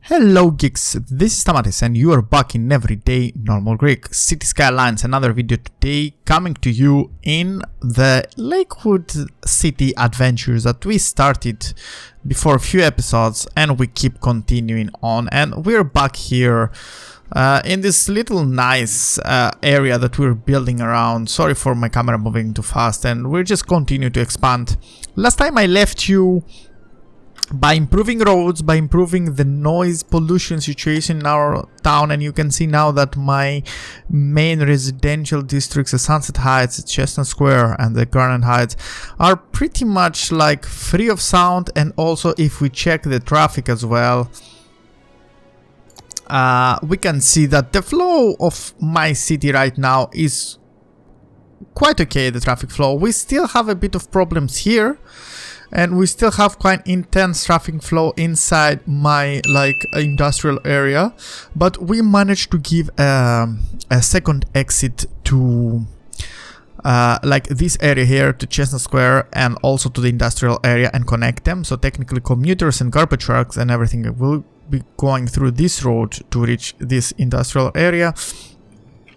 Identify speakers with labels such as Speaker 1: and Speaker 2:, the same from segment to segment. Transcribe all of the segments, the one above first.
Speaker 1: Hello geeks, this is Tamatis and you are back in Everyday Normal Greek. City Skylines, another video today coming to you in the Lakewood city adventures that we started before a few episodes and we keep continuing on, and we're back here in this little nice area that we're building around. Sorry for my camera moving too fast, and we're just continue to expand. Last time I left you by improving roads, by improving the noise pollution situation in our town, and you can see now that my main residential districts, the Sunset Heights, Chestnut Square and the Garden Heights, are pretty much like free of sound. And also if we check the traffic as well, we can see that the flow of my city right now is quite okay, the traffic flow. We still have a bit of problems here, and we still have quite intense traffic flow inside my industrial area, but we managed to give a second exit to this area here, to Chestnut Square, and also to the industrial area, and connect them. So technically commuters and garbage trucks and everything will be going through this road to reach this industrial area.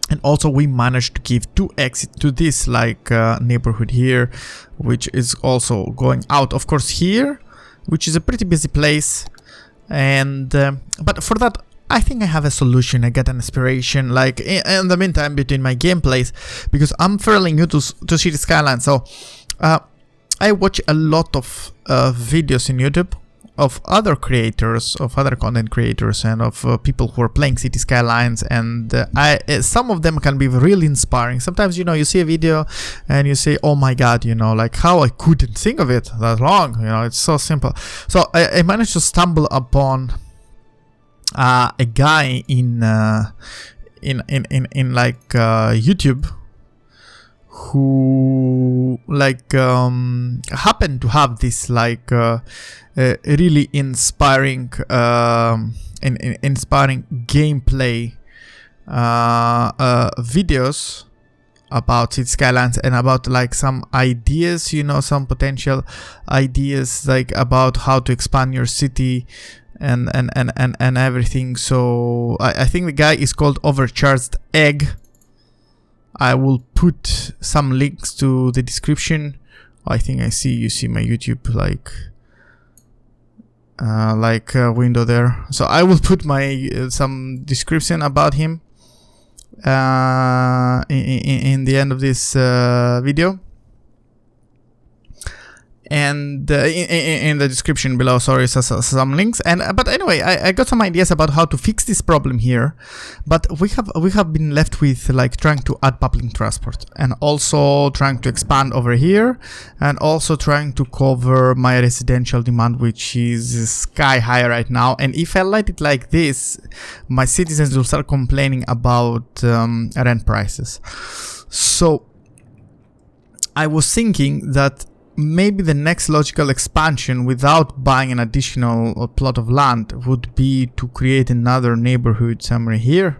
Speaker 1: And also we managed to give two exits to this neighborhood here, which is also going out, of course, here, which is a pretty busy place. And but for that, I think I have a solution. I get an inspiration in the meantime between my gameplays, because I'm fairly new to City Skylines. So I watch a lot of videos in YouTube of other creators, of other content creators, and of people who are playing City Skylines, and some of them can be really inspiring. Sometimes, you see a video and you say, oh my god, how I couldn't think of it that long, it's so simple. So I managed to stumble upon a guy in YouTube who happened to have this really inspiring inspiring gameplay videos about City Skylines, and about some ideas, some potential ideas about how to expand your city and everything. So I think the guy is called Overcharged Egg. I will put some links to the description. I think you see my YouTube window there. So I will put my some description about him in the end of this video, and in the description below, sorry, some links. And but anyway, I got some ideas about how to fix this problem here, but we have been left with trying to add public transport, and also trying to expand over here, and also trying to cover my residential demand, which is sky high right now. And if I let it like this, my citizens will start complaining about rent prices. So I was thinking that maybe the next logical expansion, without buying an additional plot of land, would be to create another neighborhood somewhere here,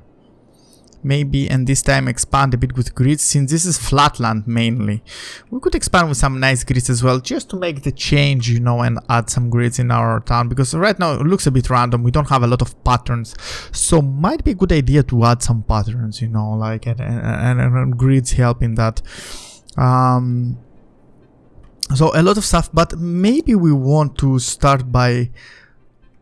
Speaker 1: maybe, and this time expand a bit with grids, since this is flat land mainly. We could expand with some nice grids as well, just to make the change, and add some grids in our town, because right now it looks a bit random. We don't have a lot of patterns, so might be a good idea to add some patterns, and grids help in that. So a lot of stuff, but maybe we want to start by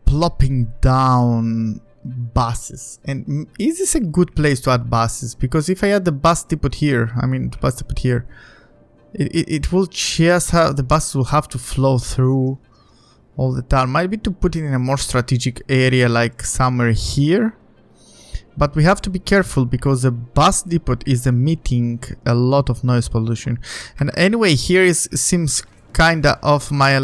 Speaker 1: plopping down buses. And is this a good place to add buses? Because if I add the bus depot here, it will just have, the buses will have to flow through all the time. Might be to put it in a more strategic area, like somewhere here. But we have to be careful, because the bus depot is emitting a lot of noise pollution. And anyway, here seems kinda of my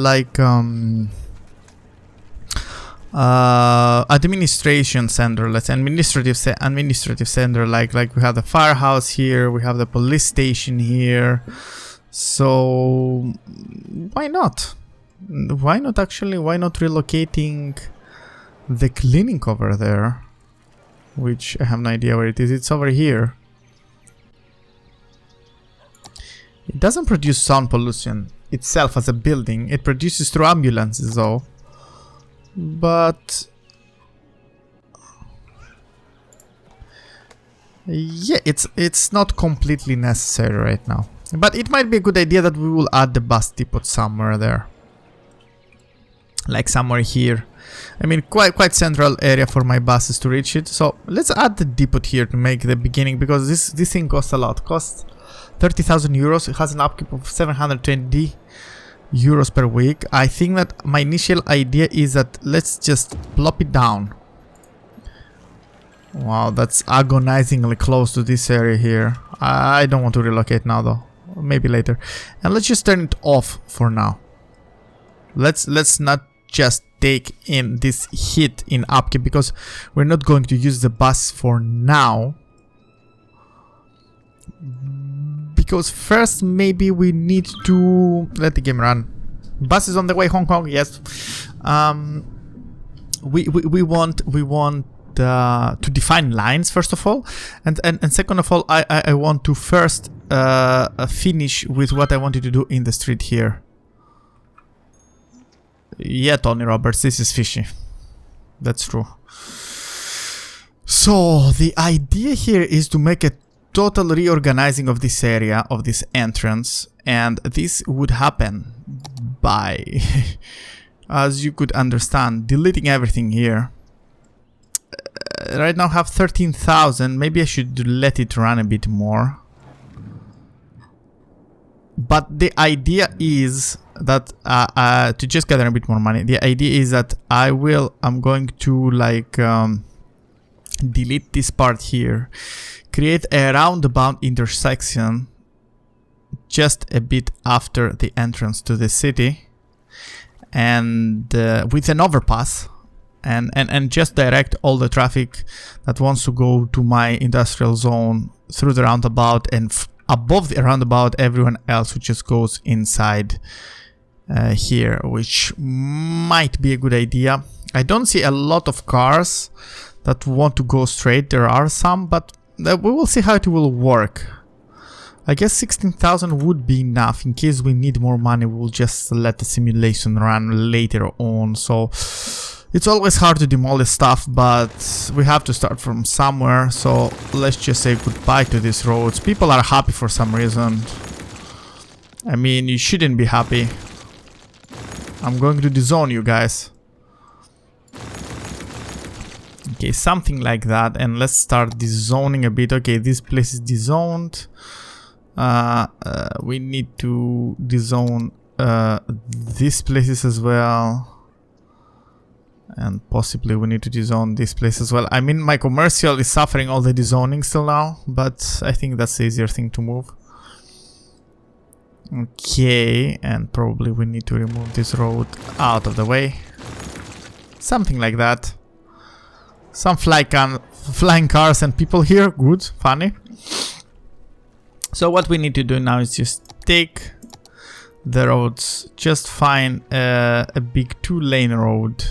Speaker 1: administration center, let's say administrative center. Like we have the firehouse here, we have the police station here. So why not? Why not relocating the clinic over there? Which I have no idea where it is. It's over here. It doesn't produce sound pollution itself as a building. It produces through ambulances though. But Yeah, it's not completely necessary right now. But it might be a good idea that we will add the bus depot somewhere there. Like somewhere here. I mean, quite central area for my buses to reach it. So let's add the depot here to make the beginning, because this thing costs a lot. Costs 30,000 euros. It has an upkeep of 720 euros per week. I think that my initial idea is that let's just plop it down. Wow, that's agonizingly close to this area here. I don't want to relocate now though. Maybe later. And let's just turn it off for now. Let's not just take in this hit in upkeep, because we're not going to use the bus for now. Because first maybe we need to let the game run. Bus is on the way, Hong Kong, yes. We want to define lines first of all, and second of all, I want to first finish with what I wanted to do in the street here. Yeah, Tony Roberts, this is fishy. That's true. So the idea here is to make a total reorganizing of this area, of this entrance, and this would happen by, as you could understand, deleting everything here. Right now I have 13,000, maybe I should let it run a bit more. But the idea is that to just gather a bit more money, the idea is that I'm going to like delete this part here, create a roundabout intersection just a bit after the entrance to the city, and with an overpass, and just direct all the traffic that wants to go to my industrial zone through the roundabout, and above the roundabout everyone else who just goes inside here, which might be a good idea. I don't see a lot of cars that want to go straight. There are some, but we will see how it will work. I guess 16,000 would be enough. In case we need more money, we'll just let the simulation run later on. So it's always hard to demolish stuff, but we have to start from somewhere. So let's just say goodbye to these roads. People are happy for some reason. I mean, you shouldn't be happy. I'm going to dezone you guys. Okay, something like that. And let's start dezoning a bit. Okay, this place is dezoned. We need to dezone these places as well. And possibly we need to dezone this place as well. I mean, my commercial is suffering all the dezoning still now, but I think that's the easier thing to move. Okay, and probably we need to remove this road out of the way. Something like that. Some flying cars and people here. Good, funny. So what we need to do now is just take the roads. Just find a big 2-lane road.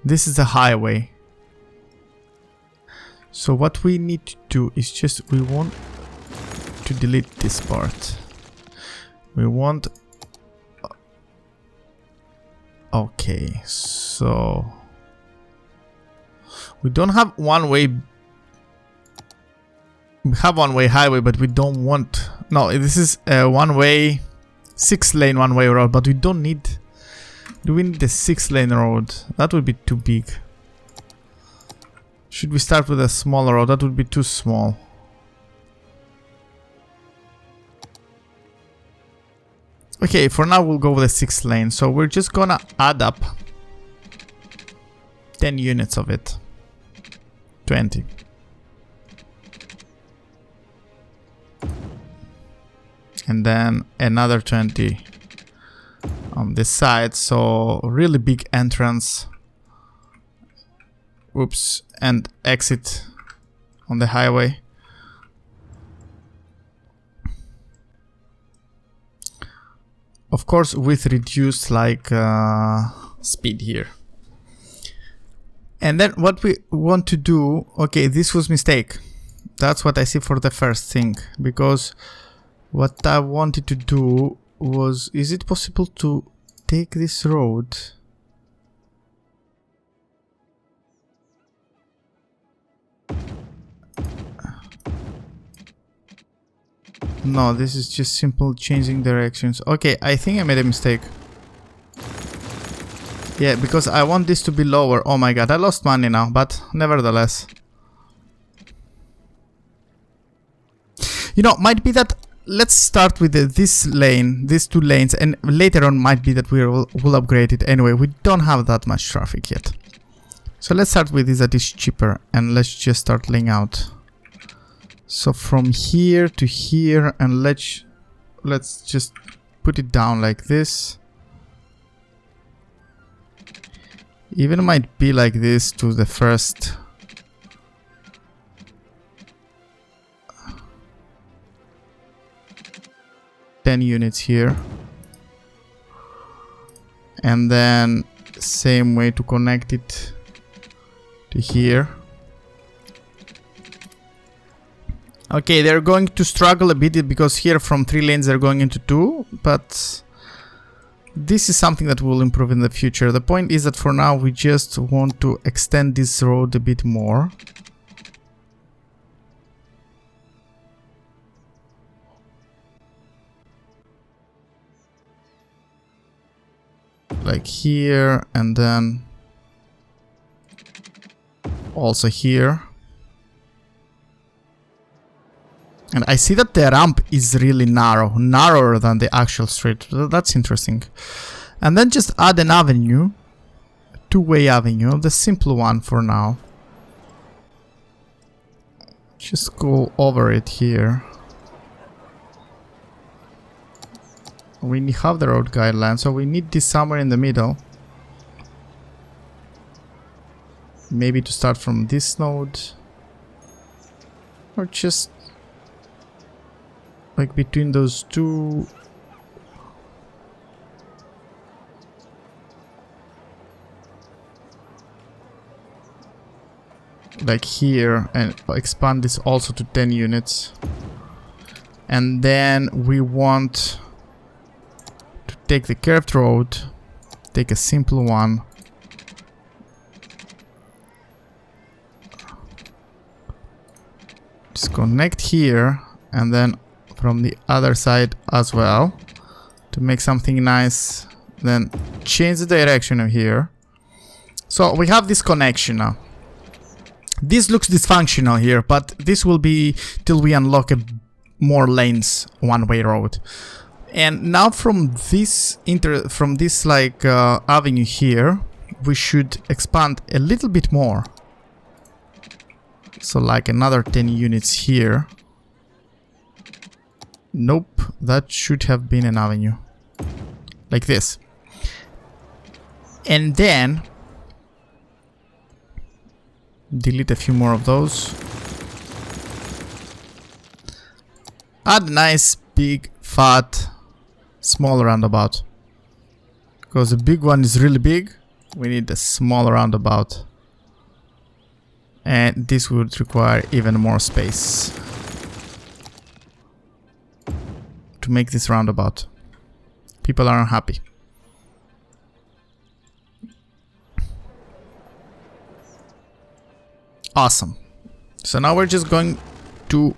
Speaker 1: This is a highway. So what we need to do is just, we want to delete this part. We want... Okay, so... We don't have one-way... We have one-way highway, but we don't want... No, this is a one-way... 6-lane one-way road, but we don't need... Do we need a 6-lane road? That would be too big. Should we start with a smaller road? That would be too small. Okay, for now we'll go with a 6-lane. So we're just gonna add up 10 units of it. 20. And then another 20 on this side. So really big entrance. Oops. And exit on the highway. Of course with reduced like speed here. And then what we want to do, okay, this was mistake. That's what I see for the first thing, because what I wanted to do was, is it possible to take this road? No, this is just simple changing directions. Okay, I think I made a mistake. Yeah, because I want this to be lower. Oh my god, I lost money now, but nevertheless. You know, might be that... Let's start with this lane, these two lanes, and later on might be that we'll upgrade it. Anyway, we don't have that much traffic yet. So let's start with this that is cheaper, and let's just start laying out. So from here to here, and let's just put it down like this. Even might be like this to the first. Units here, and then same way to connect it to here. Okay, they're going to struggle a bit because here from 3 lanes they're going into 2, but this is something that will improve in the future. The point is that for now we just want to extend this road a bit more. Like here, and then also here. And I see that the ramp is really narrow, narrower than the actual street. That's interesting. And then just add an avenue, two-way avenue, the simple one for now. Just go over it here. We have the road guideline, so we need this somewhere in the middle. Maybe to start from this node. Or just like between those two. Like here, and expand this also to 10 units. And then we want to take the curved road, take a simple one. Disconnect here, and then from the other side as well, to make something nice. Then change the direction of here. So we have this connection now. This looks dysfunctional here, but this will be till we unlock more lanes, one-way road. And now from this like avenue here, we should expand a little bit more. So like another 10 units here. Nope, that should have been an avenue. Like this. And then delete a few more of those. Add a nice, big, fat, small roundabout. Because the big one is really big, we need a small roundabout. And this would require even more space to make this roundabout. People are unhappy. Awesome. So now we're just going to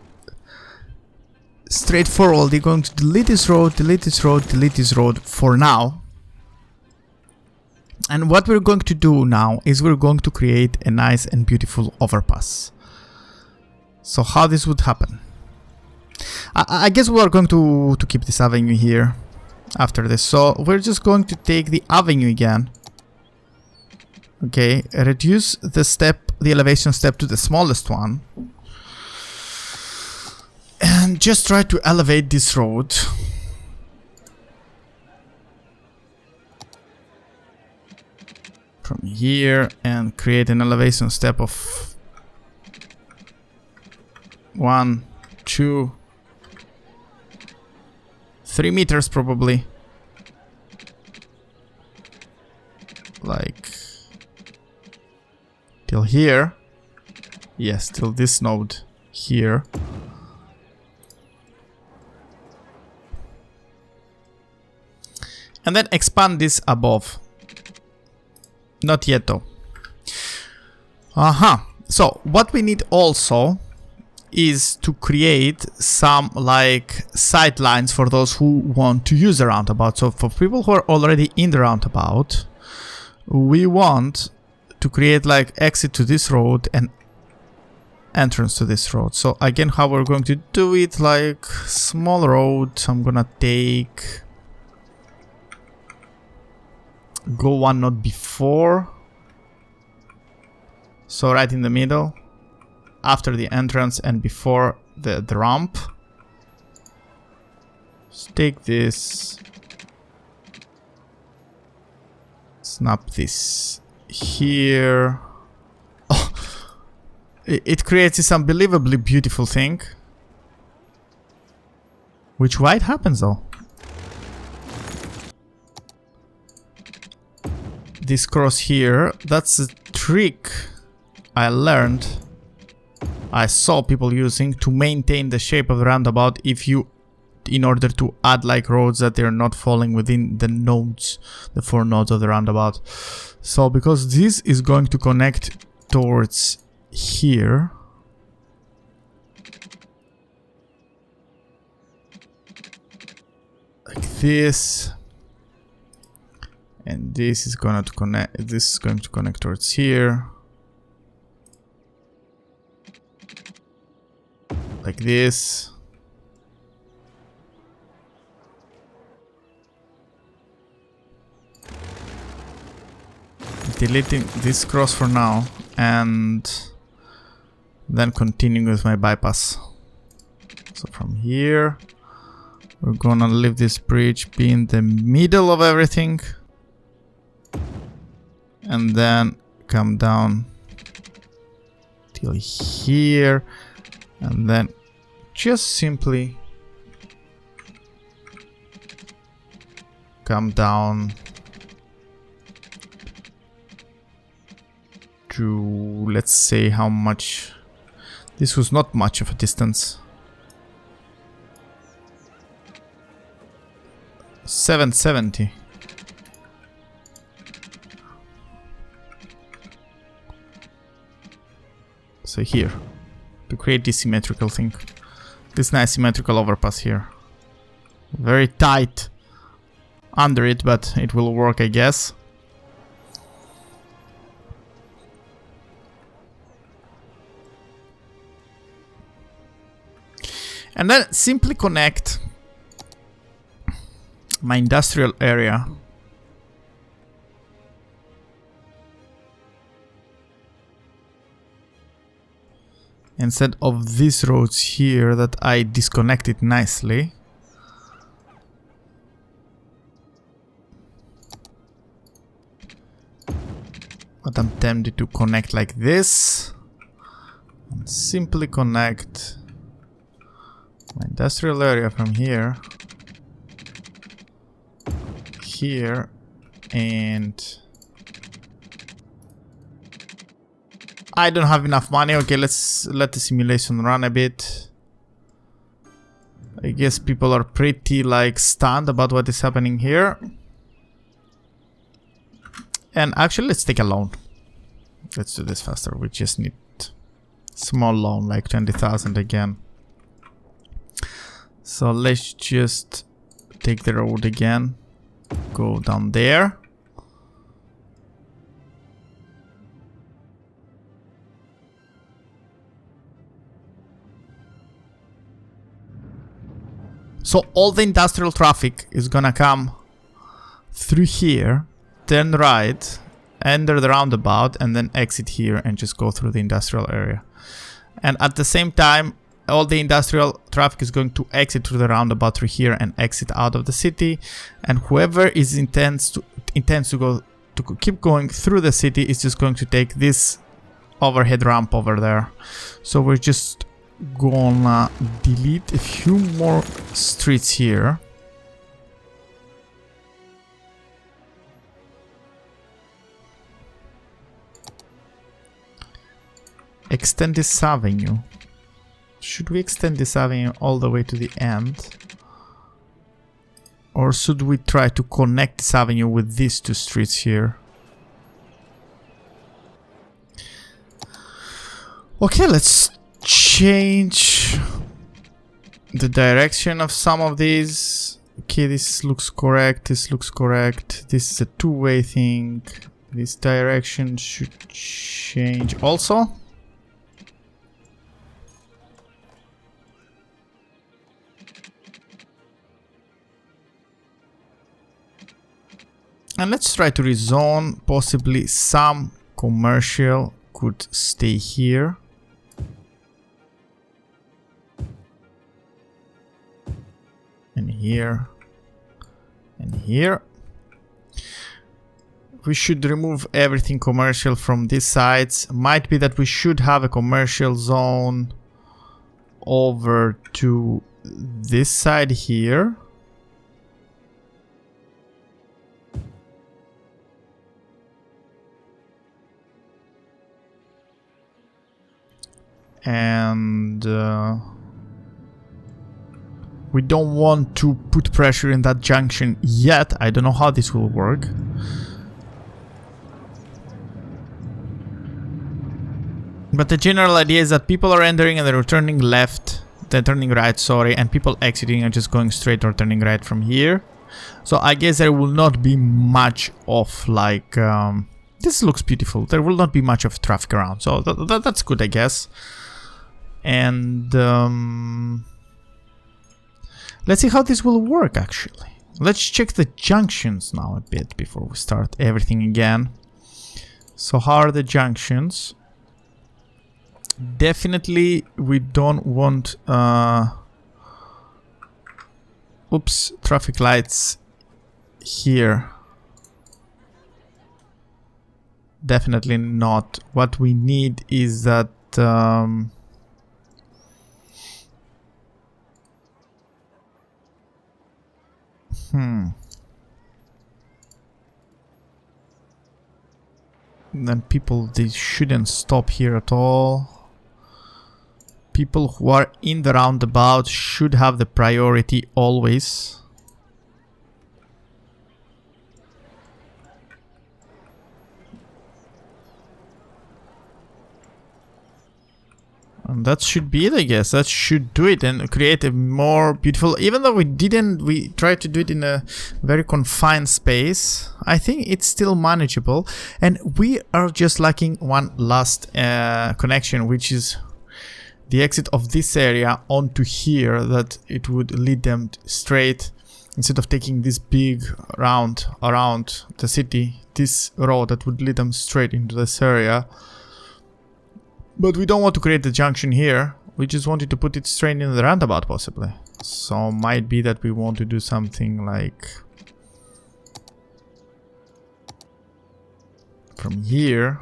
Speaker 1: straightforwardly going to delete this road, delete this road, delete this road for now. And what we're going to do now is we're going to create a nice and beautiful overpass. So how this would happen? I guess we are going to keep this avenue here after this. So we're just going to take the avenue again. Okay, reduce the elevation step to the smallest one. And just try to elevate this road. From here and create an elevation step of 1, 2, 3 meters probably. Like till here. Yes, till this node here. And then expand this above. Not yet though. So what we need also is to create some like sidelines for those who want to use the roundabout. So for people who are already in the roundabout, we want to create like exit to this road and entrance to this road. So again, how we're going to do it, like small road, I'm gonna go one node before, so right in the middle, after the entrance and before the ramp. Just take this, snap this here. Oh, it creates this unbelievably beautiful thing, which why it happens though. This cross here, that's a trick I learned, I saw people using to maintain the shape of the roundabout in order to add like roads that they're not falling within the nodes, the 4 nodes of the roundabout. So because this is going to connect towards here, like this, and this is going to connect towards here, like this. Deleting this cross for now and then continuing with my bypass. So from here we're gonna leave this bridge be in the middle of everything and then come down till here and then just simply come down to, let's say, how much. This was not much of a distance. 770. So here, to create this symmetrical thing, this nice symmetrical overpass here. Very tight under it, but it will work, I guess. And then simply connect my industrial area instead of these roads here that I disconnected nicely. But I'm tempted to connect like this and simply connect my industrial area from here, and I don't have enough money. Okay, let's let the simulation run a bit. I guess people are pretty like stunned about what is happening here. And actually, let's take a loan. Let's do this faster. We just need small loan, like 20,000 again. So let's just take the road again, go down there. So all the industrial traffic is gonna come through here, turn right, enter the roundabout, and then exit here and just go through the industrial area. And at the same time, all the industrial traffic is going to exit through the roundabout through here and exit out of the city. And whoever is intends to keep going through the city is just going to take this overhead ramp over there. So we're just gonna delete a few more streets here. Extend this avenue. Should we extend this avenue all the way to the end? Or should we try to connect this avenue with these 2 streets here? Okay, let's change the direction of some of these. Okay, this looks correct, this looks correct. This is a two-way thing. This direction should change also. And let's try to rezone. Possibly some commercial could stay here. And here. And here. We should remove everything commercial from these sides. Might be that we should have a commercial zone over to this side here. And we don't want to put pressure in that junction yet. I don't know how this will work. But the general idea is that people are entering and they're turning left, they're turning right, sorry, and people exiting are just going straight or turning right from here. So I guess there will not be much of like, this looks beautiful. There will not be much of traffic around, so that's good, I guess. And let's see how this will work actually. Let's check the junctions now a bit before we start everything again. So how are the junctions? Definitely we don't want oops, traffic lights here. Definitely not. What we need is that then people, they shouldn't stop here at all. People who are in the roundabout should have the priority always. And that should be it, I guess. That should do it and create a more beautiful, even though we tried to do it in a very confined space, I think it's still manageable. And we are just lacking one last connection, which is the exit of this area onto here, that it would lead them straight, instead of taking this big round around the city, this road that would lead them straight into this area. But we don't want to create the junction here. We just wanted to put it straight in the roundabout, possibly. So might be that we want to do something like from here.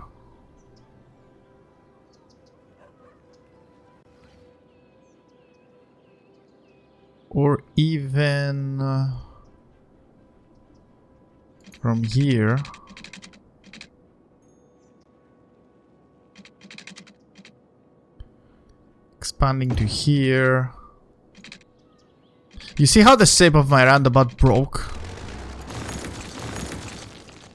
Speaker 1: Or even from here. Expanding to here. You see how the shape of my roundabout broke?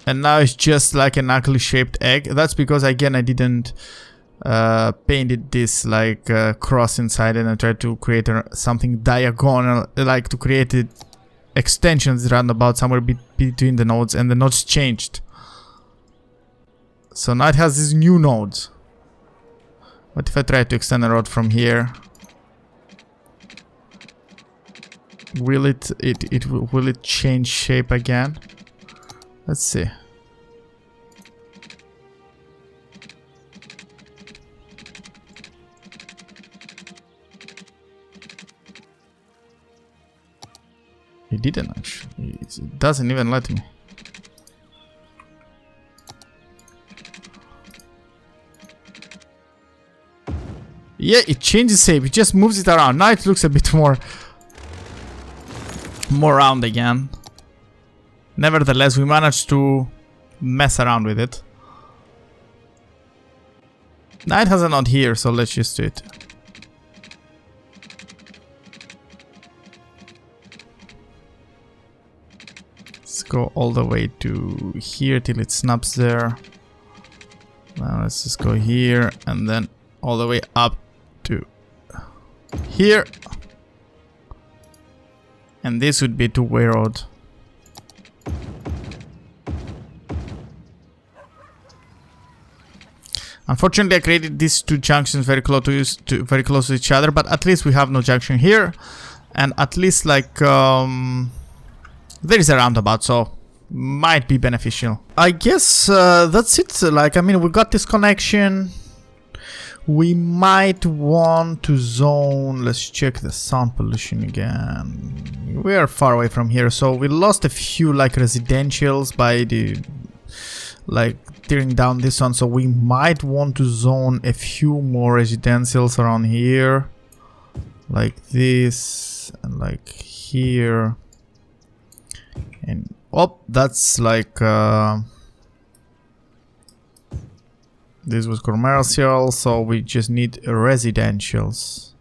Speaker 1: And now it's just like an ugly shaped egg. That's because, again, I didn't painted this like cross inside, and I tried to create something diagonal, like to create it extensions roundabout somewhere between the nodes, and the nodes changed. So now it has these new nodes. What if I try to extend the road from here? Will it change shape again? Let's see. It didn't actually. It doesn't even let me. Yeah, it changes shape. It just moves it around. Now it looks a bit more round again. Nevertheless, we managed to mess around with it. Now it has a node here, so let's just do it. Let's go all the way to here till it snaps there. Now let's just go here and then all the way up to here. And this would be two-way road. Unfortunately, I created these two junctions very close to each other, but at least we have no junction here, and at least like there is a roundabout, so might be beneficial. I guess that's it. Like, I mean, we got this connection. We might want to zone. Let's check the sound pollution again. We are far away from here, so we lost a few like residentials by the like tearing down this one, so we might want to zone a few more residentials around here, like this and like here. And oh, that's like this was commercial, so we just need residentials.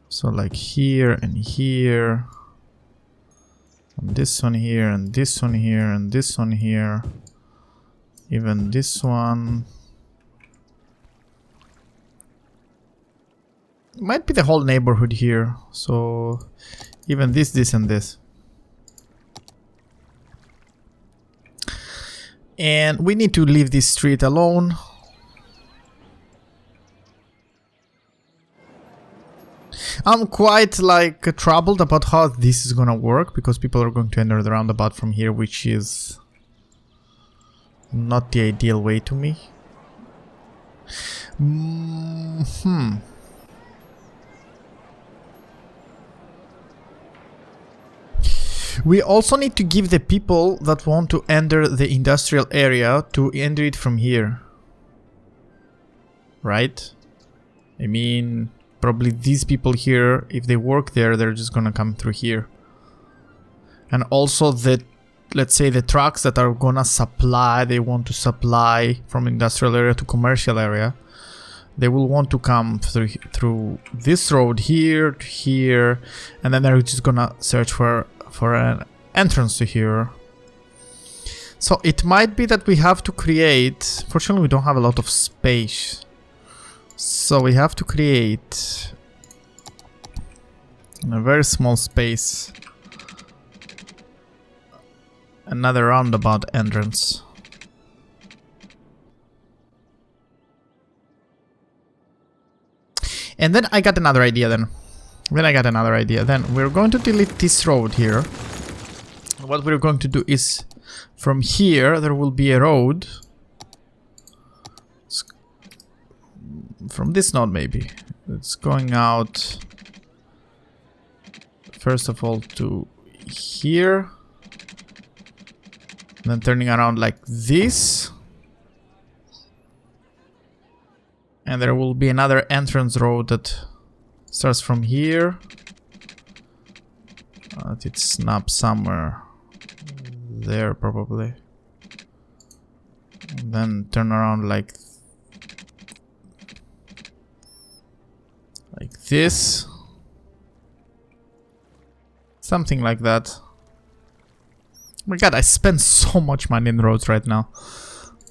Speaker 1: So like here and here, and this one here, and this one here, and this one here. Even this one. Might be the whole neighborhood here. So even this, and this. And we need to leave this street alone. I'm quite like troubled about how this is gonna work, because people are going to enter the roundabout from here, which is not the ideal way to me. We also need to give the people that want to enter the industrial area to enter it from here. Right? I mean, probably these people here, if they work there, they're just gonna come through here. And also the, let's say, the trucks that are gonna supply, they want to supply from industrial area to commercial area, they will want to come through this road here to here, and then they're just gonna search for an entrance to here. So it might be that we have to create, fortunately we don't have a lot of space, so we have to create in a very small space another roundabout entrance. And then I got another idea then. Then we're going to delete this road here. What we're going to do is, from here there will be a road. From this node maybe. It's going out, first of all, to here. Then turning around like this. And there will be another entrance road that starts from here. It snaps somewhere there probably. And then turn around like this. Something like that. Oh my god, I spend so much money in roads right now.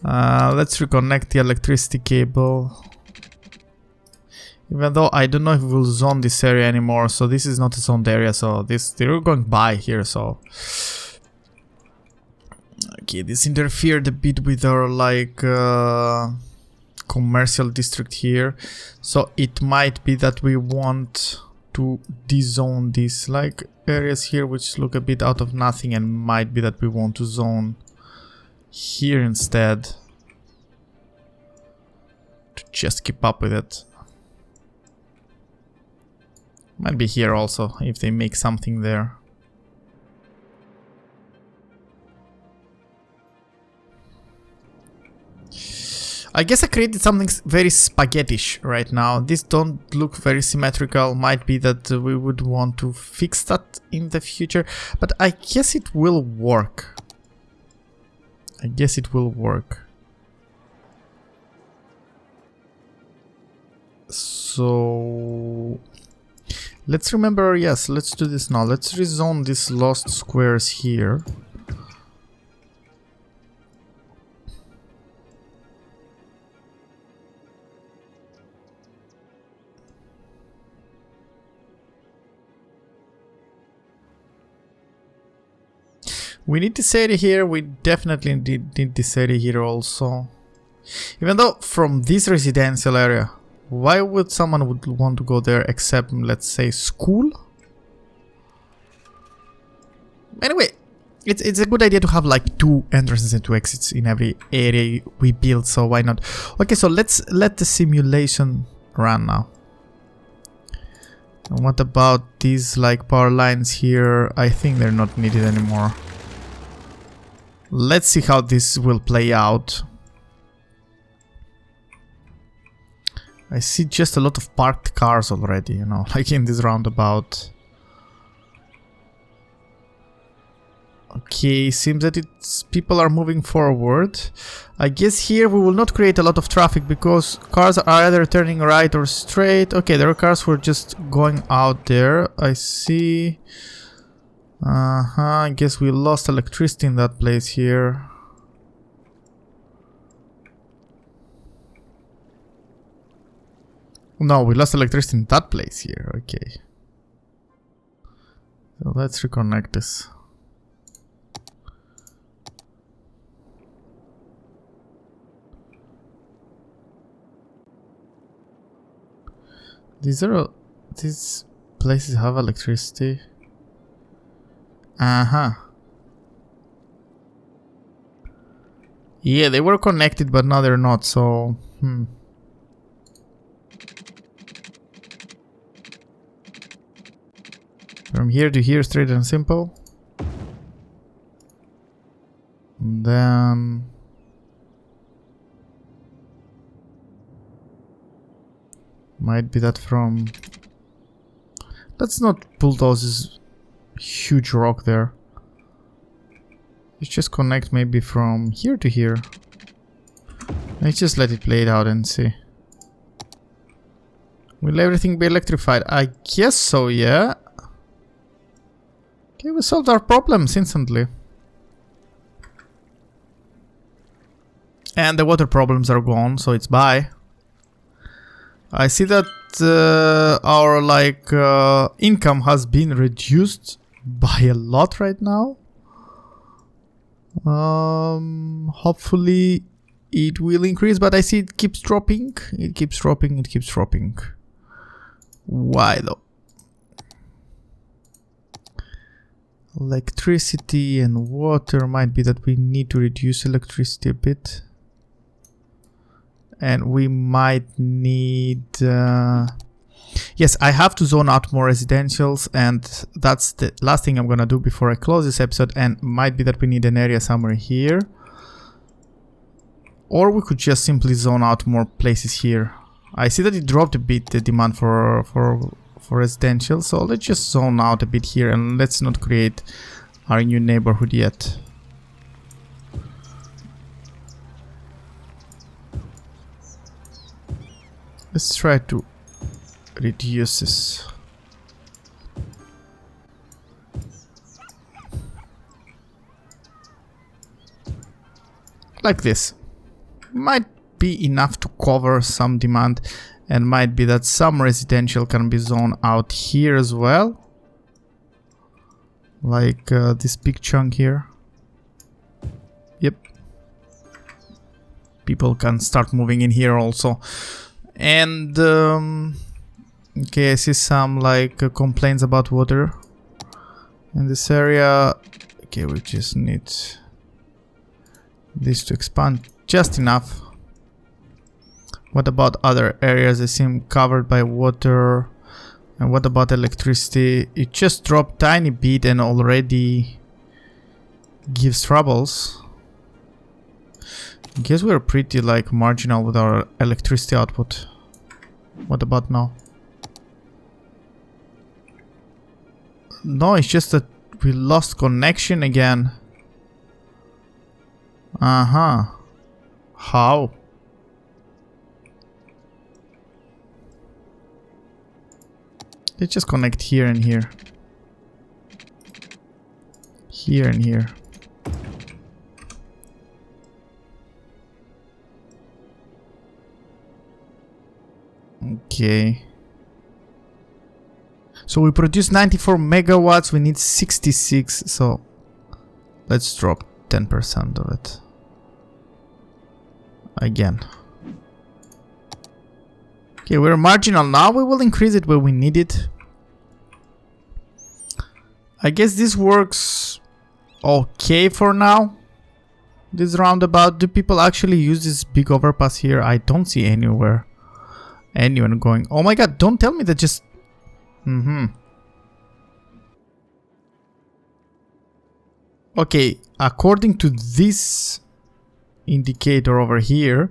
Speaker 1: Let's reconnect the electricity cable. Even though I don't know if we'll zone this area anymore, so this is not a zoned area, so they're going by here, so... Okay, this interfered a bit with our, like, commercial district here. So it might be that we want to dezone these, like, areas here, which look a bit out of nothing, and might be that we want to zone here instead. To just keep up with it. Might be here also, if they make something there. I guess I created something very spaghetti-ish right now. These don't look very symmetrical. Might be that we would want to fix that in the future. But I guess it will work. So... let's remember, yes, let's do this now. Let's rezone these lost squares here. We need this area here. We definitely need this area here also. Even though from this residential area, why would someone would want to go there except, let's say, school? Anyway, it's a good idea to have like 2 entrances and 2 exits in every area we build, so why not? Okay, so let's let the simulation run now. And what about these like power lines here? I think they're not needed anymore. Let's see how this will play out. I see just a lot of parked cars already, you know, like in this roundabout. Okay, seems that people are moving forward. I guess here we will not create a lot of traffic because cars are either turning right or straight. Okay, there are cars who are just going out there. I see. I guess we lost electricity in that place here. No, we lost electricity in that place here. Okay. So let's reconnect this. These places have electricity. Yeah, they were connected, but now they're not, so... From here to here, straight and simple. And then... Might be that from... Let's not bulldoze this huge rock there. Let's just connect maybe from here to here. Let's just let it play it out and see. Will everything be electrified? I guess so, yeah. Okay, we solved our problems instantly. And the water problems are gone, so it's bye. I see that our income has been reduced by a lot right now. Hopefully it will increase, but I see it keeps dropping. It keeps dropping. It keeps dropping. Why though? Electricity and water, might be that we need to reduce electricity a bit. And we might need... Yes, I have to zone out more residentials, and that's the last thing I'm gonna do before I close this episode, and might be that we need an area somewhere here. Or we could just simply zone out more places here. I see that it dropped a bit, the demand for residential, so let's just zone out a bit here and let's not create our new neighborhood yet. Let's try to reduce this. Like this. Might be enough to cover some demand, and might be that some residential can be zoned out here as well. Like this big chunk here. Yep. People can start moving in here also. And okay, I see some complaints about water in this area. Okay, we just need this to expand just enough. What about other areas? They seem covered by water. And what about electricity? It just dropped tiny bit and already gives troubles. I guess we're pretty marginal with our electricity output. What about now? No, it's just that we lost connection again. How? Let's just connect here and here. Here and here. Okay. So we produce 94 megawatts, we need 66, so Let's drop 10% of it. Again. Okay, we're marginal now. We will increase it where we need it. I guess this works okay for now. This roundabout. Do people actually use this big overpass here? I don't see anywhere anyone going. Oh my god, don't tell me that just... Okay, according to this indicator over here,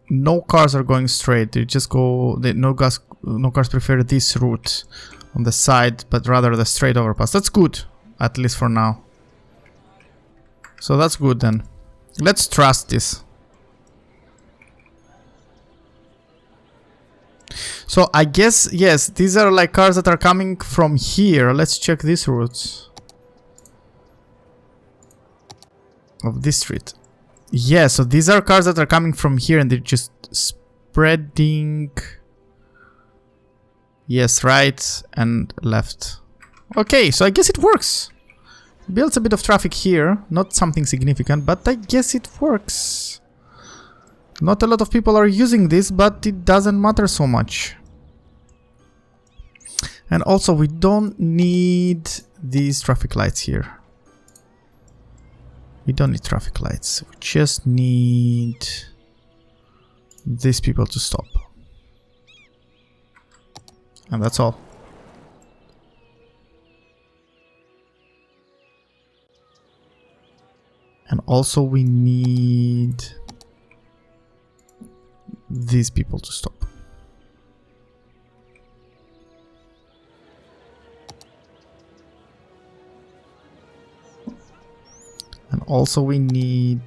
Speaker 1: no cars are going straight. They just go... no cars prefer this route on the side, but rather the straight overpass. That's good, at least for now. So that's good then. Let's trust this. So I guess, yes, these are like cars that are coming from here. Let's check these routes of this street. Yeah, so these are cars that are coming from here and they're just spreading. Yes, right and left. Okay, so I guess it works. Builds a bit of traffic here, not something significant, but I guess it works. Not a lot of people are using this, but it doesn't matter so much. And also, we don't need these traffic lights here. We don't need traffic lights. We just need these people to stop. And that's all. And also we need these people to stop. And also we need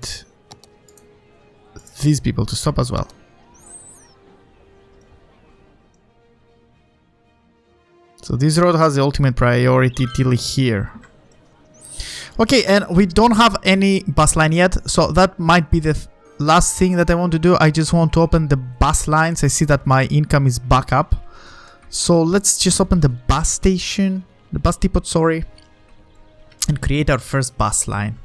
Speaker 1: these people to stop as well. So this road has the ultimate priority till here. Okay, and we don't have any bus line yet, so that might be the last thing that I want to do. I just want to open the bus lines. I see that my income is back up. So let's just open the bus station, the bus depot, sorry, and create our first bus line.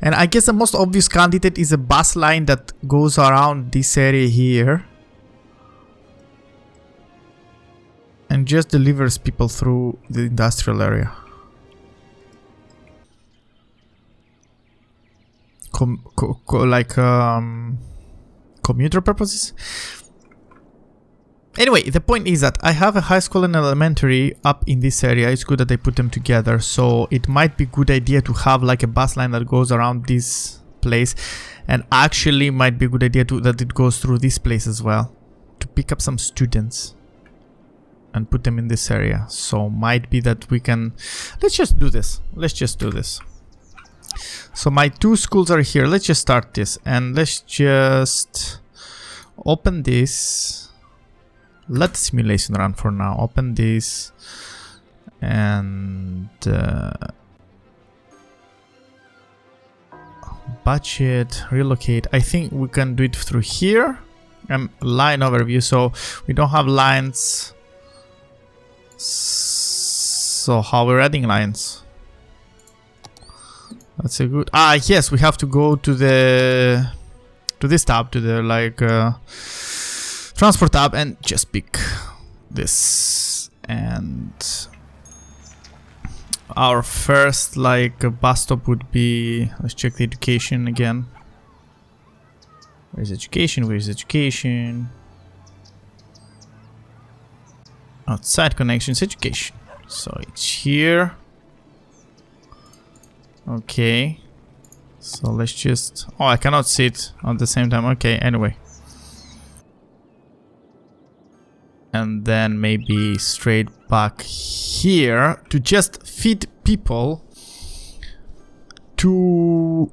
Speaker 1: And I guess the most obvious candidate is a bus line that goes around this area here and just delivers people through the industrial area. Commuter purposes. Anyway, the point is that I have a high school and elementary up in this area. It's good that they put them together, so it might be a good idea to have like a bus line that goes around this place, and actually might be a good idea that it goes through this place as well to pick up some students and put them in this area. So might be that we can... let's just do this. Let's just do this. So my two schools are here. Let's just start this and let's just open this. Let the simulation run for now. Open this and budget, relocate. I think we can do it through here. Line overview. So we don't have lines. So how we're adding lines? That's a good... yes, we have to go to the... to this tab, to the like... transport tab, and just pick this. And... our first like bus stop would be... let's check the education again. Where's education? Where's education? Outside connections, education. So it's here. Okay, so let's just... oh, I cannot see it at the same time. Okay, anyway. And then maybe straight back here to just feed people to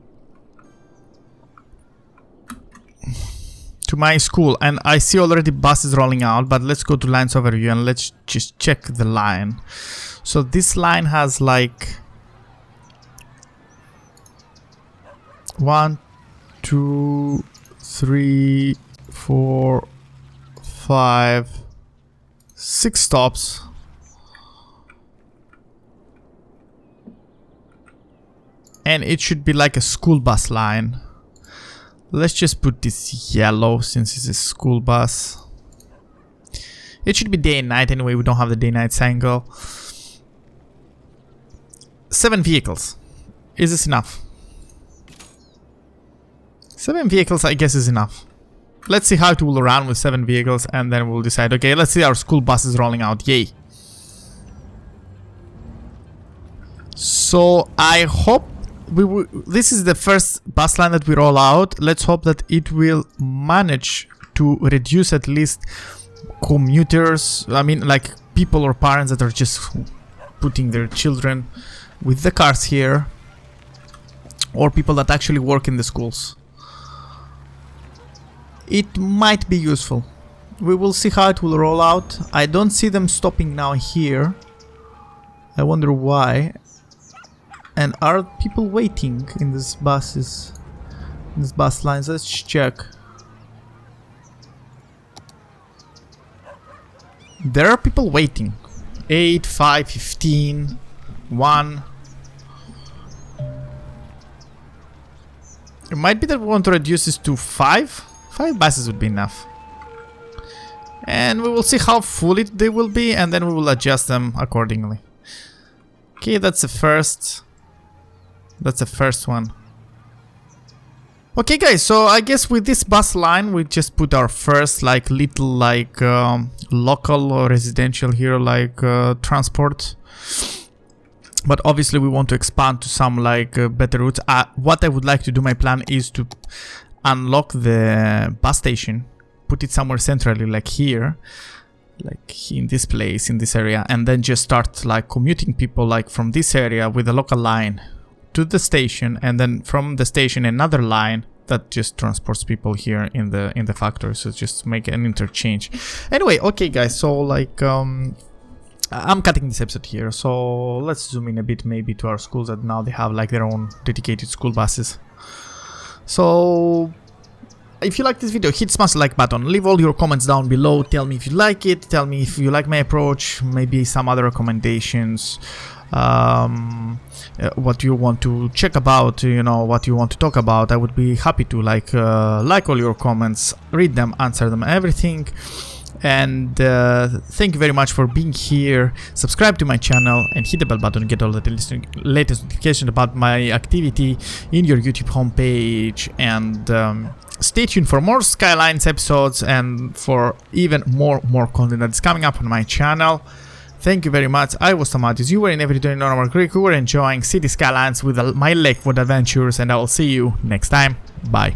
Speaker 1: my school. And I see already buses rolling out, but let's go to lines overview and let's just check the line. So this line has like 1, 2, 3, 4, 5, 6 stops. and it should be like a school bus line. Let's just put this yellow since it's a school bus. It should be day and night anyway, we don't have the day-night angle. 7 vehicles. Is this enough? 7 vehicles I guess is enough. Let's see how it will run with 7 vehicles and then we'll decide. Okay, let's see our school bus is rolling out. Yay. So I hope this is the first bus line that we roll out. Let's hope that it will manage to reduce at least commuters. I mean, like people or parents that are just putting their children with the cars here, or people that actually work in the schools. It might be useful. We will see how it will roll out. I don't see them stopping now here. I wonder why. And are people waiting in these buses? In these bus lines? Let's check. There are people waiting. 8, 5, 15, 1. It might be that we want to reduce this to 5. 5 buses would be enough. And we will see how full they will be and then we will adjust them accordingly. Okay, that's the first. That's the first one. Okay guys, so I guess with this bus line we just put our first like little like local or residential here like transport. But obviously we want to expand to some like better routes. What I would like to do, my plan is to unlock the bus station, put it somewhere centrally like here, like in this place, in this area, and then just start like commuting people like from this area with a local line to the station, and then from the station another line that just transports people here in the factory. So just make an interchange. Anyway, okay guys, so like I'm cutting this episode here, so let's zoom in a bit maybe to our schools that now they have like their own dedicated school buses. So if you like this video, hit smash the like button, leave all your comments down below, tell me if you like it, tell me if you like my approach, maybe some other recommendations, what you want to check about, you know, what you want to talk about. I would be happy to like all your comments, read them, answer them, everything. And thank you very much for being here. Subscribe to my channel and hit the bell button to get all the latest notifications about my activity in your YouTube homepage. And stay tuned for more Skylines episodes and for even more content that's coming up on my channel. Thank you very much. I was Tomatis. You were in Everyday Normal Greek. We were enjoying City Skylines with my Lakewood adventures, and I will see you next time. Bye.